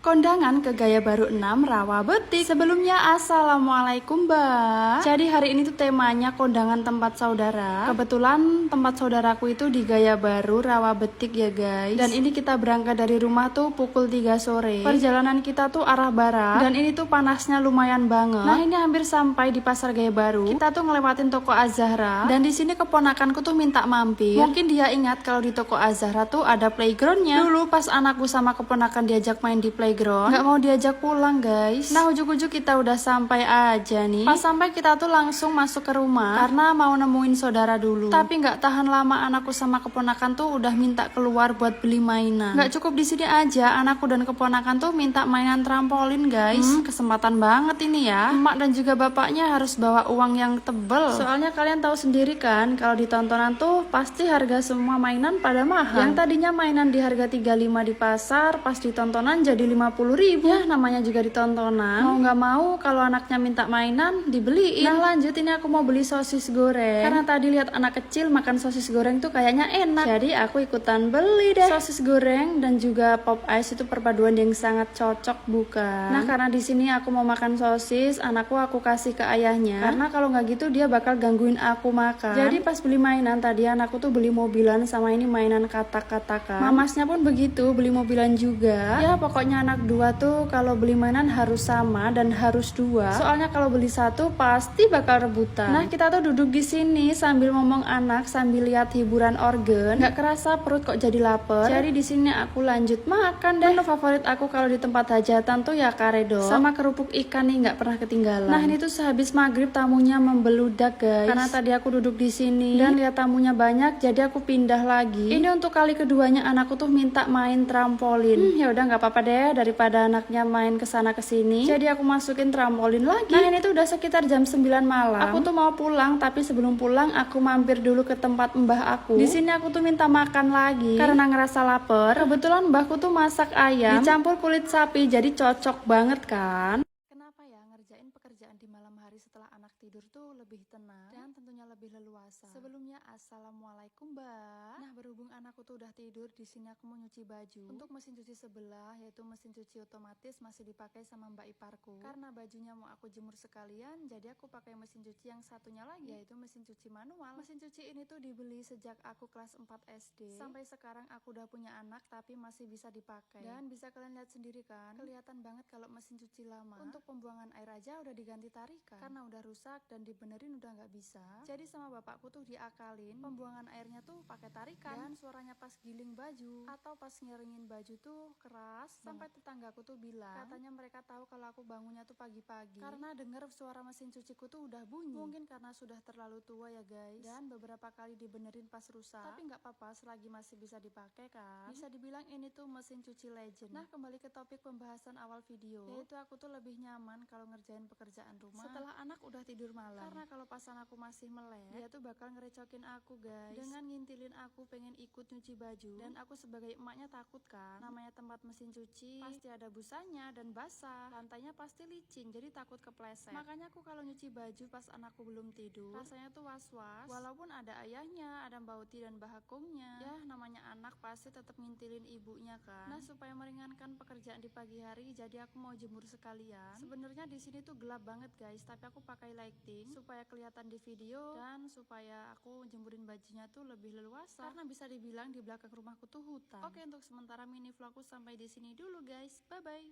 Kondangan ke Gaya Baru 6 Rawa Betik. Sebelumnya assalamualaikum mbak. Jadi hari ini tuh temanya kondangan tempat saudara. Kebetulan tempat saudaraku itu di Gaya Baru Rawa Betik ya guys. Dan ini kita berangkat dari rumah tuh pukul 3 sore. Perjalanan kita tuh arah barat. Dan ini tuh panasnya lumayan banget. Nah ini hampir sampai di pasar Gaya Baru. Kita tuh ngelewatin toko Az-Zahra. Dan di sini keponakanku tuh minta mampir. Mungkin dia ingat kalau di toko Az-Zahra tuh ada playgroundnya. Dulu pas anakku sama keponakan diajak main di playground, nggak mau diajak pulang guys. Nah ujuk-ujuk kita udah sampai aja nih. Pas sampai kita tuh langsung masuk ke rumah karena mau nemuin saudara dulu. Tapi nggak tahan lama, anakku sama keponakan tuh udah minta keluar buat beli mainan. Nggak cukup di sini aja, anakku dan keponakan tuh minta mainan trampolin guys. Kesempatan banget ini ya. Emak dan juga bapaknya harus bawa uang yang tebel. Soalnya kalian tahu sendiri kan kalau di tontonan tuh pasti harga semua mainan pada mahal. Yang tadinya mainan di harga 35 di pasar, pas di tontonan jadi 50.000. Ya namanya juga ditontonan, mau nggak mau kalau anaknya minta mainan dibeliin. Nah lanjut, ini aku mau beli sosis goreng karena tadi lihat anak kecil makan sosis goreng tuh kayaknya enak, jadi aku ikutan beli deh sosis goreng dan juga pop ice. Itu perpaduan yang sangat cocok bukan? Nah karena di sini aku mau makan sosis, anakku aku kasih ke ayahnya karena kalau nggak gitu dia bakal gangguin aku makan. Jadi pas beli mainan tadi anakku tuh beli mobilan sama ini mainan katak-katakan. Mamasnya pun begitu, beli mobilan juga. Ya pokoknya anak dua tuh kalau beli mainan harus sama dan harus dua. Soalnya kalau beli satu pasti bakal rebutan. Nah kita tuh duduk di sini sambil ngomong anak sambil lihat hiburan organ. Nggak kerasa perut kok jadi lapar. Jadi di sini aku lanjut makan deh. Menu favorit aku kalau di tempat hajatan tuh ya karedok sama kerupuk ikan nih, nggak pernah ketinggalan. Nah ini tuh sehabis maghrib tamunya membeludak guys. Karena tadi aku duduk di sini dan lihat tamunya banyak, jadi aku pindah lagi. Ini untuk kali keduanya anakku tuh minta main trampolin. Ya udah nggak apa-apa deh, daripada anaknya main kesana kesini, jadi aku masukin trampolin lagi. Nah ini tuh udah sekitar jam 9 malam. Aku tuh mau pulang, tapi sebelum pulang aku mampir dulu ke tempat mbah aku. Di sini aku tuh minta makan lagi karena ngerasa lapar. Kebetulan mbahku tuh masak ayam dicampur kulit sapi, jadi cocok banget kan. Kenapa ya ngerjain pekerjaan di malam hari setelah anak tidur tuh lebih tenang dan tentunya lebih leluasa. Sebelumnya assalamualaikum mbak. Nah berhubung anakku tuh udah tidur, di sini aku mau nyuci baju. Untuk mesin cuci sebelah, yaitu mesin cuci otomatis, masih dipakai sama mbak iparku. Karena bajunya mau aku jemur sekalian, jadi aku pakai mesin cuci yang satunya lagi, yaitu mesin cuci manual. Mesin cuci ini tuh dibeli sejak aku kelas 4 SD. Sampai sekarang aku udah punya anak, tapi masih bisa dipakai. Dan bisa kalian lihat sendiri kan, kelihatan banget kalau mesin cuci lama. Untuk pembuangan air aja udah diganti tarikan karena udah rusak dan dibenerin udah nggak bisa. Jadi sama bapakku tuh diakalin pembuangan airnya tuh pakai tarikan. Dan suaranya pas giling baju atau pas ngeringin baju tuh keras sampai tetanggaku tuh bilang katanya mereka tahu kalau aku bangunnya tuh pagi-pagi karena denger suara mesin cuciku tuh udah bunyi. Mungkin karena sudah terlalu tua ya guys, dan beberapa kali dibenerin pas rusak. Tapi nggak apa-apa selagi masih bisa dipakai kan. Bisa dibilang ini tuh mesin cuci legend. Nah kembali ke topik pembahasan awal video, yaitu aku tuh lebih nyaman kalau ngerjain pekerjaan rumah setelah anak udah tidur malam. Karena kalau pas anakku masih melek, dia tuh bakal ngerecokin aku guys dengan ngintilin aku pengen ikut nyuci baju. Dan aku sebagai emaknya takut kan, namanya tempat mesin cuci pasti ada busanya dan basah, lantainya pasti licin, jadi takut kepleset. Makanya aku kalau nyuci baju pas anakku belum tidur, rasanya tuh was-was. Walaupun ada ayahnya, ada Mbak Uti dan Mbak Hakungnya, ya namanya anak pasti tetap ngintilin ibunya kan. Nah supaya meringankan pekerjaan di pagi hari, jadi aku mau jemur sekalian. Sebenarnya di sini tuh gelap banget guys, tapi aku pakai lighting supaya kelihatan di video dan supaya aku jemurin bajunya tuh lebih leluasa karena bisa dibilang di belakang rumahku tuh hutan. Oke, untuk sementara mini vlogku sampai di sini dulu guys. Bye bye.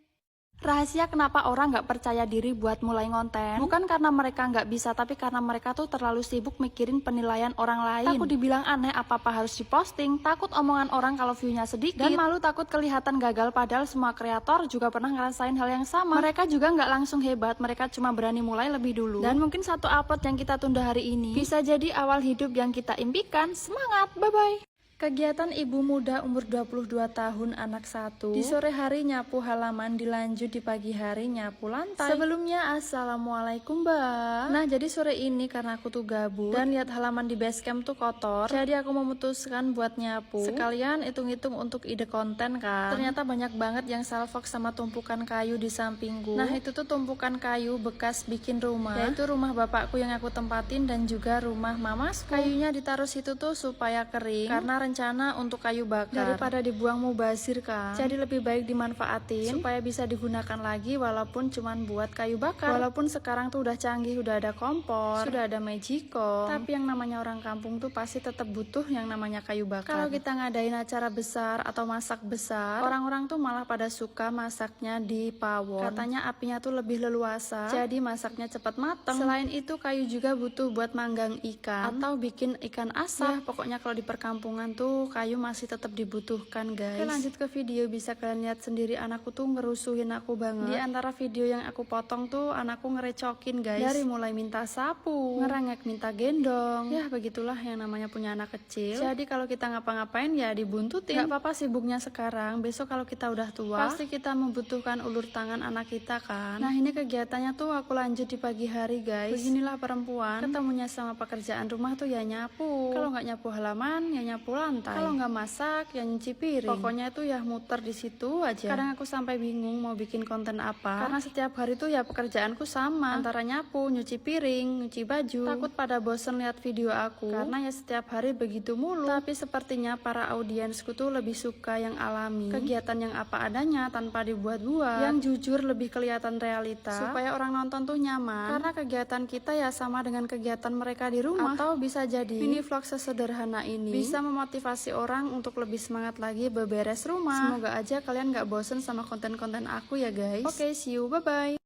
Rahasia kenapa orang nggak percaya diri buat mulai ngonten bukan karena mereka nggak bisa, tapi karena mereka tuh terlalu sibuk mikirin penilaian orang lain. Takut dibilang aneh apa-apa harus diposting, takut omongan orang kalau view-nya sedikit, dan malu takut kelihatan gagal. Padahal semua kreator juga pernah ngerasain hal yang sama. Mereka juga nggak langsung hebat, mereka cuma berani mulai lebih dulu. Dan mungkin satu upload yang kita tunda hari ini bisa jadi awal hidup yang kita impikan. Semangat, bye-bye. Kegiatan ibu muda umur 22 tahun anak satu. Di sore hari nyapu halaman, dilanjut di pagi hari nyapu lantai. Sebelumnya assalamualaikum mbak. Nah jadi sore ini karena aku tuh gabut dan lihat halaman di basecamp tuh kotor, jadi aku memutuskan buat nyapu. Sekalian hitung-hitung untuk ide konten kan. Ternyata banyak banget yang salfok sama tumpukan kayu di sampingku. Nah itu tuh tumpukan kayu bekas bikin rumah, yaitu rumah bapakku yang aku tempatin dan juga rumah mamasku. Kayunya ditaruh situ tuh supaya kering karena berencana untuk kayu bakar daripada dibuang mubazir kan. Jadi lebih baik dimanfaatin supaya bisa digunakan lagi walaupun cuman buat kayu bakar. Walaupun sekarang tuh udah canggih, udah ada kompor, sudah ada magicom, tapi yang namanya orang kampung tuh pasti tetap butuh yang namanya kayu bakar. Kalau kita ngadain acara besar atau masak besar, orang-orang tuh malah pada suka masaknya di pawon. Katanya apinya tuh lebih leluasa, jadi masaknya cepat mateng. Selain itu kayu juga butuh buat manggang ikan atau bikin ikan asap. Ya, pokoknya kalau di perkampungan tuh kayu masih tetap dibutuhkan, guys. Oke, lanjut ke video. Bisa kalian lihat sendiri anakku tuh ngerusuhin aku banget. Di antara video yang aku potong tuh anakku ngerecokin, guys. Dari mulai minta sapu, ngerengek minta gendong. Ya begitulah yang namanya punya anak kecil. Jadi kalau kita ngapa-ngapain ya dibuntutin. Gak apa-apa sibuknya sekarang, besok kalau kita udah tua pasti kita membutuhkan ulur tangan anak kita kan. Nah ini kegiatannya tuh aku lanjut di pagi hari, guys. Beginilah perempuan ketemunya sama pekerjaan rumah tuh ya nyapu. Kalau nggak nyapu halaman ya nyapu lantai. Kalau nggak masak ya nyuci piring. Pokoknya itu ya muter di situ aja. Kadang aku sampai bingung mau bikin konten apa, karena setiap hari tuh ya pekerjaanku sama, antara nyapu, nyuci piring, nyuci baju. Takut pada bosen lihat video aku karena ya setiap hari begitu mulu. Tapi sepertinya para audiensku tuh lebih suka yang alami, kegiatan yang apa adanya tanpa dibuat-buat, yang jujur lebih kelihatan realita, supaya orang nonton tuh nyaman. Karena kegiatan kita ya sama dengan kegiatan mereka di rumah. Atau bisa jadi mini vlog sesederhana ini bisa memotivasi orang untuk lebih semangat lagi beberes rumah. Semoga aja kalian gak bosen sama konten-konten aku ya, guys. Oke, see you, bye-bye.